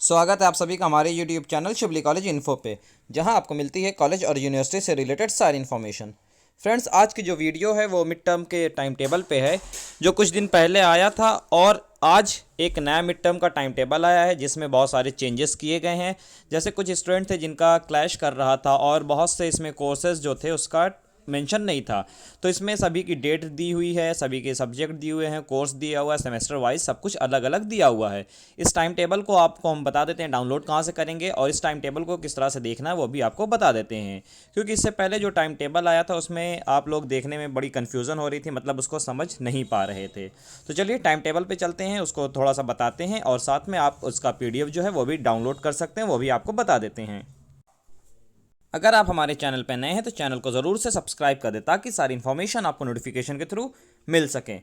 स्वागत है आप सभी का हमारे YouTube चैनल शिवली कॉलेज इन्फो पे, जहां आपको मिलती है कॉलेज और यूनिवर्सिटी से रिलेटेड सारी इन्फॉर्मेशन। फ्रेंड्स, आज की जो वीडियो है वो मिड टर्म के टाइम टेबल पे है, जो कुछ दिन पहले आया था। और आज एक नया मिड टर्म का टाइम टेबल आया है जिसमें बहुत सारे चेंजेस किए गए हैं। जैसे कुछ स्टूडेंट थे जिनका क्लैश कर रहा था और बहुत से इसमें कोर्सेज जो थे उसका मेंशन नहीं था, तो इसमें सभी की डेट दी हुई है, सभी के सब्जेक्ट दिए हुए हैं, कोर्स दिया हुआ है, सेमेस्टर वाइज सब कुछ अलग अलग दिया हुआ है। इस टाइम टेबल को आपको हम बता देते हैं डाउनलोड कहाँ से करेंगे, और इस टाइम टेबल को किस तरह से देखना है वो भी आपको बता देते हैं। क्योंकि इससे पहले जो टाइम टेबल आया था उसमें आप लोग देखने में बड़ी कन्फ्यूज़न हो रही थी, मतलब उसको समझ नहीं पा रहे थे। तो चलिए टाइम टेबल पे चलते हैं, उसको थोड़ा सा बताते हैं, और साथ में आप उसका PDF जो है वो भी डाउनलोड कर सकते हैं, वो भी आपको बता देते हैं। अगर आप हमारे चैनल पर नए हैं तो चैनल को ज़रूर से सब्सक्राइब कर दें, ताकि सारी इन्फॉर्मेशन आपको नोटिफिकेशन के थ्रू मिल सके।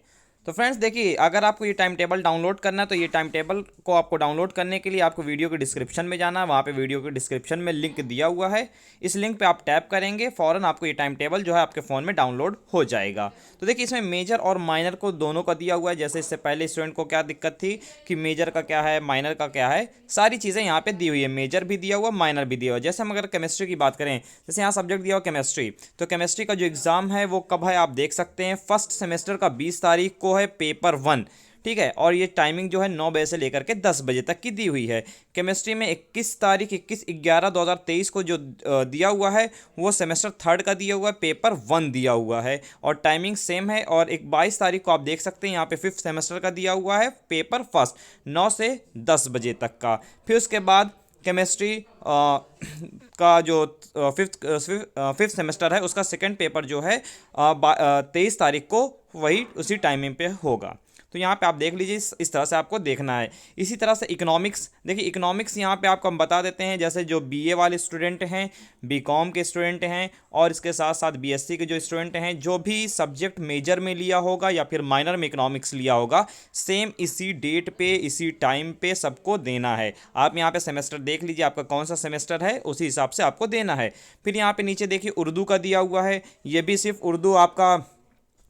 तो फ्रेंड्स देखिए, अगर आपको ये टाइम टेबल डाउनलोड करना है तो ये टाइम टेबल को आपको डाउनलोड करने के लिए आपको वीडियो के डिस्क्रिप्शन में जाना है। वहाँ पे वीडियो के डिस्क्रिप्शन में लिंक दिया हुआ है, इस लिंक पे आप टैप करेंगे, फ़ौरन आपको ये टाइम टेबल जो है आपके फ़ोन में डाउनलोड हो जाएगा। तो देखिए, इसमें मेजर और माइनर को दोनों का दिया हुआ है। जैसे इससे पहले स्टूडेंट को क्या दिक्कत थी कि मेजर का क्या है, माइनर का क्या है, सारी चीज़ें यहाँ पे दी हुई है। मेजर भी दिया हुआ, माइनर भी दिया हुआ। जैसे हम अगर केमिस्ट्री की बात करें, जैसे यहाँ सब्जेक्ट दिया हुआ केमिस्ट्री, तो केमिस्ट्री का जो एग्ज़ाम है वो कब है आप देख सकते हैं, फर्स्ट सेमेस्टर का 20 तारीख को है, पेपर 1। ठीक है, और ये टाइमिंग जो है 9 बजे से लेकर के 10 बजे तक की दी हुई है। केमिस्ट्री में 21/11/2023 को जो दिया हुआ है वो सेमेस्टर 3 का दिया हुआ है, पेपर 1 दिया हुआ है, और टाइमिंग सेम है। और एक 22 तारीख को आप देख सकते हैं यहाँ पे 5th सेमेस्टर का दिया हुआ है, पेपर फर्स्ट 9 से 10 बजे तक का। फिर उसके बाद केमिस्ट्री का जो फिफ्थ सेमेस्टर है उसका सेकंड पेपर जो है 23 तारीख को वही उसी टाइमिंग पे होगा। तो यहाँ पे आप देख लीजिए, इस तरह से आपको देखना है। इसी तरह से इकोनॉमिक्स, देखिए इकोनॉमिक्स यहाँ पे आपको हम बता देते हैं। जैसे जो BA वाले स्टूडेंट हैं, BCom के स्टूडेंट हैं, और इसके साथ साथ BSc के जो स्टूडेंट हैं, जो भी सब्जेक्ट मेजर में लिया होगा या फिर माइनर में इकोनॉमिक्स लिया होगा, सेम इसी डेट पे इसी टाइम पे सबको देना है। आप यहाँ पे सेमेस्टर देख लीजिए, आपका कौन सा सेमेस्टर है उसी हिसाब से आपको देना है। फिर यहाँ पे नीचे देखिए उर्दू का दिया हुआ है, ये भी सिर्फ उर्दू आपका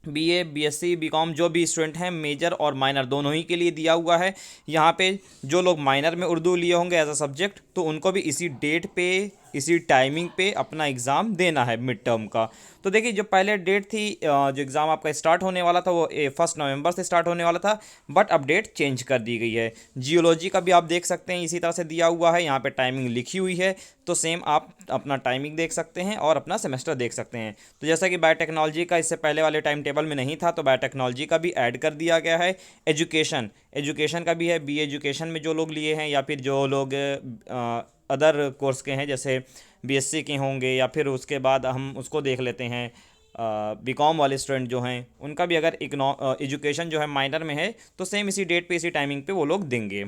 BA BSc BCom जो भी स्टूडेंट हैं, मेजर और माइनर दोनों ही के लिए दिया हुआ है। यहाँ पे जो लोग माइनर में उर्दू लिए होंगे एज अ सब्जेक्ट, तो उनको भी इसी डेट पे इसी टाइमिंग पे अपना एग्ज़ाम देना है मिड टर्म का। तो देखिए, जो पहले डेट थी जो एग्ज़ाम आपका स्टार्ट होने वाला था वो 1 नवंबर से स्टार्ट होने वाला था, बट अब डेट चेंज कर दी गई है। जियोलॉजी का भी आप देख सकते हैं, इसी तरह से दिया हुआ है, यहाँ पे टाइमिंग लिखी हुई है। तो सेम आप अपना टाइमिंग देख सकते हैं और अपना सेमेस्टर देख सकते हैं। तो जैसा कि बायोटेक्नोलॉजी का इससे पहले वाले टाइम टेबल में नहीं था, तो बायोटेक्नोलॉजी का भी ऐड कर दिया गया है। एजुकेशन का भी है, BA एजुकेशन में जो लोग लिए हैं या फिर जो लोग अदर कोर्स के हैं, जैसे BSc के होंगे, या फिर उसके बाद हम उसको देख लेते हैं BCom वाले स्टूडेंट जो हैं, उनका भी अगर एजुकेशन जो है माइनर में है तो सेम इसी डेट पे इसी टाइमिंग पे वो लोग देंगे।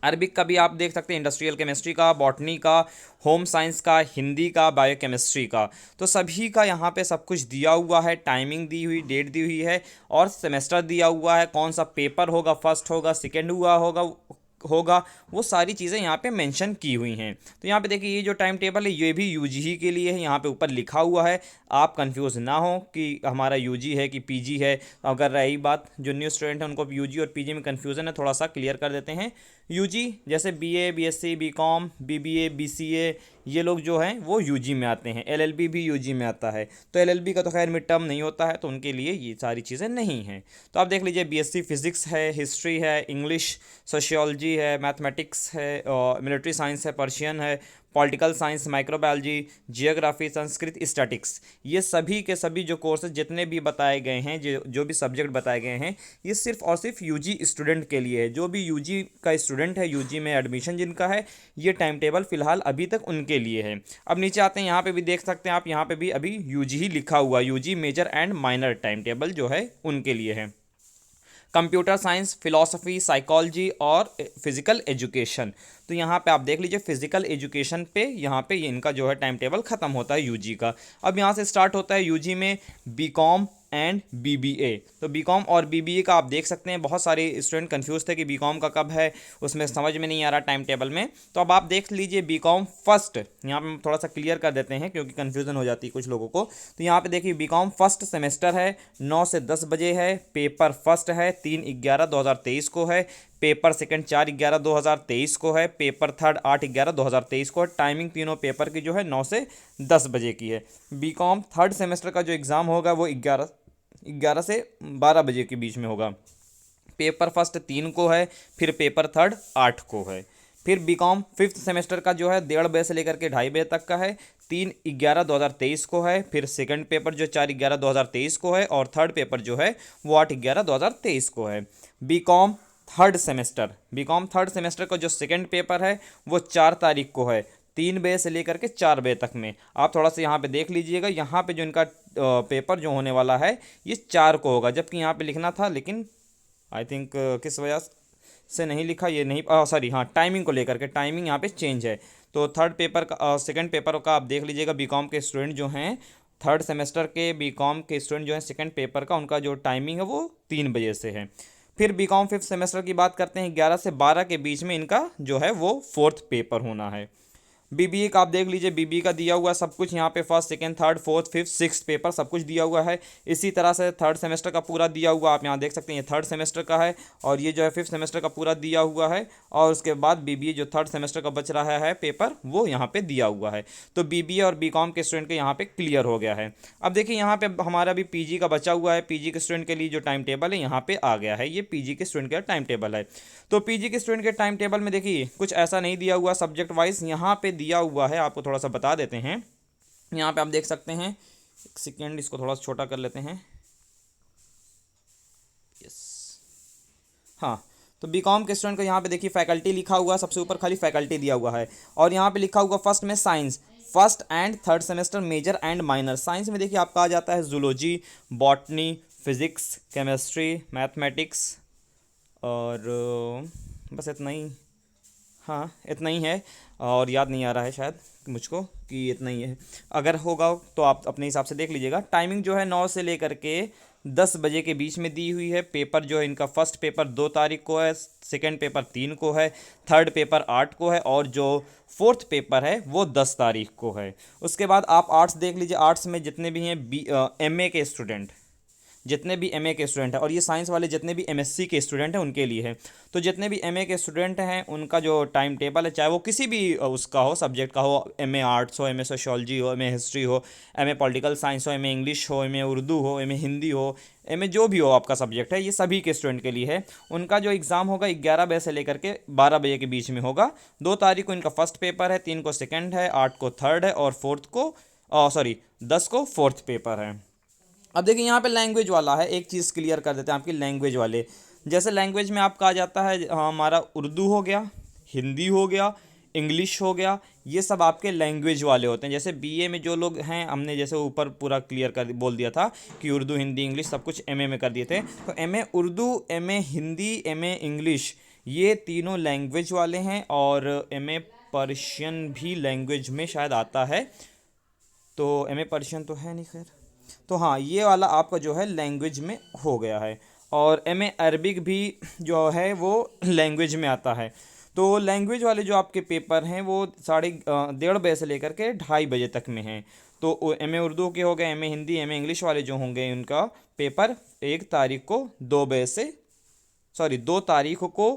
अरबिक का भी आप देख सकते हैं, इंडस्ट्रियल केमिस्ट्री का, बॉटनी का, होम साइंस का, हिंदी का, बायोकेमिस्ट्री का। तो सभी का यहाँ पे सब कुछ दिया हुआ है, टाइमिंग दी हुई, डेट दी हुई है, और सेमेस्टर दिया हुआ है, कौन सा पेपर होगा, फर्स्ट होगा, सेकेंड होगा, वो सारी चीज़ें यहाँ पे मेंशन की हुई हैं। तो यहाँ पे देखिए, ये जो टाइम टेबल है ये भी UG के लिए है, यहाँ पे ऊपर लिखा हुआ है। आप कंफ्यूज ना हो कि हमारा UG है कि PG है। अगर रही बात जो न्यू स्टूडेंट है उनको UG और PG में कन्फ्यूज़न है, थोड़ा सा क्लियर कर देते हैं। UG जैसे BA BSc BCom BBA BCA, ये लोग जो हैं वो UG में आते हैं। LLB भी UG में आता है। तो LLB का तो खैर मिड टर्म नहीं होता है, तो उनके लिए ये सारी चीज़ें नहीं हैं। तो आप देख लीजिए, BSc फिज़िक्स है, हिस्ट्री है, इंग्लिश, सोशियोलॉजी है, मैथमेटिक्स है, मिलिट्री साइंस है, पर्शियन है, political science, microbiology, geography, Sanskrit, statics, ये सभी के सभी जो कोर्सेज जितने भी बताए गए हैं, जो भी सब्जेक्ट बताए गए हैं, ये सिर्फ और सिर्फ UG स्टूडेंट के लिए है। जो भी UG का स्टूडेंट है, UG में एडमिशन जिनका है, ये टाइम टेबल फिलहाल अभी तक उनके लिए है। अब नीचे आते हैं, यहाँ पे भी देख सकते हैं आप, यहाँ पे भी अभी UG ही लिखा हुआ है। UG major and minor time table जो है उनके लिए है। कंप्यूटर साइंस, फिलॉसफी, साइकोलॉजी और फिजिकल एजुकेशन, तो यहाँ पे आप देख लीजिए फिजिकल एजुकेशन पे यहाँ पे ये इनका जो है टाइम टेबल ख़त्म होता है UG का। अब यहाँ से स्टार्ट होता है UG में BCom एंड BBA। तो BCom और BBA का आप देख सकते हैं, बहुत सारे स्टूडेंट कंफ्यूज थे कि BCom का कब है, उसमें समझ में नहीं आ रहा टाइम टेबल में। तो अब आप देख लीजिए BCom फर्स्ट, यहाँ पे हम थोड़ा सा क्लियर कर देते हैं क्योंकि कन्फ्यूज़न हो जाती है कुछ लोगों को। तो यहाँ पे देखिए BCom फर्स्ट सेमेस्टर है, 9 से 10 बजे है, पेपर फर्स्ट है, 3/11/2023 को है, पेपर सेकंड 4/11/2023 को है, पेपर थर्ड 8/11/2023 को है। टाइमिंग तीनों पेपर की जो है 9 से 10 बजे की है। बीकॉम थर्ड सेमेस्टर का जो एग्ज़ाम होगा वो 11 से 12 बजे के बीच में होगा। पेपर फर्स्ट 3 को है, फिर पेपर थर्ड 8 को है। फिर बीकॉम फिफ्थ सेमेस्टर का जो है 1:30 बजे से लेकर के 2:30 बजे तक का है, 3/11/2023 को है। फिर सेकंड पेपर जो 4/11/2023 को है, और थर्ड पेपर जो है वो 8/11/2023 को है। बीकॉम थर्ड सेमेस्टर का जो सेकंड पेपर है वो 4 तारीख को है, 3 बजे से लेकर के 4 बजे तक में। आप थोड़ा सा यहाँ पे देख लीजिएगा, यहाँ पे जो इनका पेपर जो होने वाला है ये 4 को होगा, जबकि यहाँ पे लिखना था, लेकिन आई थिंक किस वजह से नहीं लिखा, ये नहीं, सॉरी, हाँ, टाइमिंग को लेकर के टाइमिंग यहाँ पे चेंज है। तो थर्ड पेपर का सेकंड पेपर का आप देख लीजिएगा। बीकॉम के स्टूडेंट जो हैं थर्ड सेमेस्टर के, बीकॉम के स्टूडेंट जो हैं सेकंड पेपर का, उनका जो टाइमिंग है वो 3 बजे से है। फिर बीकॉम फिफ्थ सेमेस्टर की बात करते हैं, 11 से 12 के बीच में इनका जो है वो फोर्थ पेपर होना है। बीबीए का आप देख लीजिए, बीबीए का दिया हुआ सब कुछ यहाँ पे first second third fourth fifth six paper सब कुछ दिया हुआ है। इसी तरह से थर्ड सेमेस्टर का पूरा दिया हुआ, आप यहाँ देख सकते हैं, ये थर्ड सेमेस्टर का है, और ये जो है फिफ्थ सेमेस्टर का पूरा दिया हुआ है। और उसके बाद बीबीए जो थर्ड सेमेस्टर का बच रहा है पेपर वो यहाँ पे दिया हुआ है। तो बीबीए और बीकॉम के स्टूडेंट के यहाँ पे क्लियर हो गया है। अब देखिए यहाँ पे हमारा भी पीजी का बचा हुआ है। पीजी के स्टूडेंट के लिए जो टाइम टेबल है यहाँ पे आ गया है, ये पीजी के स्टूडेंट का टाइम टेबल है। तो पीजी के स्टूडेंट के टाइम टेबल में देखिए कुछ ऐसा नहीं दिया हुआ सब्जेक्ट वाइज, यहाँ पे दिया हुआ है, आपको थोड़ा सा बता देते हैं। यहाँ पे आप देख सकते हैं, एक सेकेंड, इसको थोड़ा सा छोटा कर लेते हैं। यस, हाँ। तो बीकॉम के स्टूडेंट को यहाँ पे देखिए फैकल्टी लिखा हुआ है, सबसे ऊपर खाली फैकल्टी दिया हुआ है, और यहाँ पे लिखा हुआ फर्स्ट में science, first and third semester major and minor. Science में देखिए आपका आ जाता है zoology, botany, physics, chemistry, mathematics, और बस इतना ही, हाँ इतना ही है, और याद नहीं आ रहा है शायद मुझको कि इतना ही है। अगर होगा तो आप अपने हिसाब से देख लीजिएगा। टाइमिंग जो है 9 से लेकर के 10 बजे के बीच में दी हुई है। पेपर जो है इनका फर्स्ट पेपर 2 तारीख को है, सेकंड पेपर 3 को है, थर्ड पेपर 8 को है, और जो फोर्थ पेपर है वो 10 तारीख को है। उसके बाद आप आर्ट्स देख लीजिए। आर्ट्स में जितने भी हैं एमए के स्टूडेंट, जितने भी एमए के स्टूडेंट हैं, और ये साइंस वाले जितने भी एमएससी के स्टूडेंट हैं उनके लिए है। तो जितने भी एमए के स्टूडेंट हैं उनका जो टाइम टेबल है, चाहे वो किसी भी उसका हो, सब्जेक्ट का हो, एमए आर्ट्स हो, एमए सोशियोलॉजी हो, एमए हिस्ट्री हो, एमए पॉलिटिकल साइंस हो, एमए इंग्लिश हो, एमए उर्दू हो, एमए हिंदी हो, एमए जो भी हो आपका सब्जेक्ट है, ये सभी के स्टूडेंट के लिए है। उनका जो एग्ज़ाम होगा 11 बजे से लेकर के 12 बजे के बीच में होगा। 2 तारीख को इनका फर्स्ट पेपर है, 3 को सेकेंड है, 8 को थर्ड है, और 10 को फोर्थ पेपर है। अब देखिए यहाँ पे लैंग्वेज वाला है, एक चीज़ क्लियर कर देते हैं आपकी लैंग्वेज वाले। जैसे लैंग्वेज में आपका आ जाता है हमारा उर्दू हो गया, हिंदी हो गया, इंग्लिश हो गया, ये सब आपके लैंग्वेज वाले होते हैं। जैसे बीए में जो लोग हैं, हमने जैसे ऊपर पूरा क्लियर कर बोल दिया था कि उर्दू हिंदी इंग्लिश सब कुछ एमए में कर दिए थे। तो MA Urdu, MA Hindi, MA English, ये तीनों लैंग्वेज वाले हैं, और एमए पर्शियन भी लैंग्वेज में शायद आता है। तो एमए पर्शियन तो है नहीं, खैर। तो हाँ, ये वाला आपका जो है लैंग्वेज में हो गया है, और एमए अरबिक भी जो है वो लैंग्वेज में आता है। तो लैंग्वेज वाले जो आपके पेपर हैं वो 1:30 बजे से लेकर के 2:30 बजे तक में हैं। तो एमए उर्दू के हो गए, एमए हिंदी, एमए इंग्लिश वाले जो होंगे उनका पेपर 1 तारीख को 2 तारीख को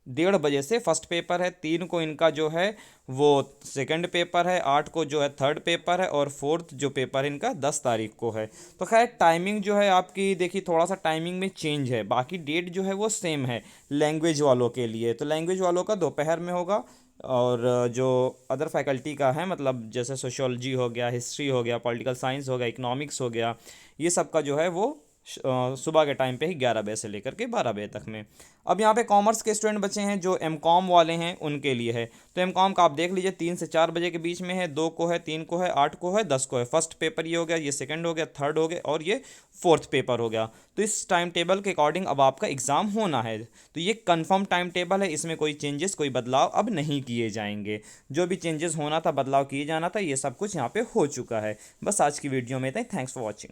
1:30 बजे से फर्स्ट पेपर है, 3 को इनका जो है वो सेकंड पेपर है, 8 को जो है थर्ड पेपर है, और फोर्थ जो पेपर है इनका 10 तारीख को है। तो खैर टाइमिंग जो है आपकी देखिए थोड़ा सा टाइमिंग में चेंज है, बाकी डेट जो है वो सेम है लैंग्वेज वालों के लिए। तो लैंग्वेज वालों का दोपहर में होगा, और जो अदर फैकल्टी का है, मतलब जैसे सोशियोलॉजी हो गया, हिस्ट्री हो गया, पॉलिटिकल साइंस हो गया, इकोनॉमिक्स हो गया, ये सब का जो है वो सुबह के टाइम पे ही 11 बजे से लेकर के 12 बजे तक में। अब यहाँ पे कॉमर्स के स्टूडेंट बचे हैं जो एमकॉम वाले हैं उनके लिए है। तो एमकॉम का आप देख लीजिए 3 से 4 बजे के बीच में है, 2 को है, 3 को है, 8 को है, 10 को है। फर्स्ट पेपर ये हो गया, ये सेकंड हो गया, थर्ड हो गया, और ये फोर्थ पेपर हो गया। तो इस टाइम टेबल के अकॉर्डिंग अब आपका एग्ज़ाम होना है। तो ये कन्फर्म टाइम टेबल है, इसमें कोई चेंजेस, कोई बदलाव अब नहीं किए जाएंगे। जो भी चेंजेस होना था, बदलाव किए जाना था, ये सब कुछ यहाँ पे हो चुका है। बस आज की वीडियो में इतना ही। Thanks for watching.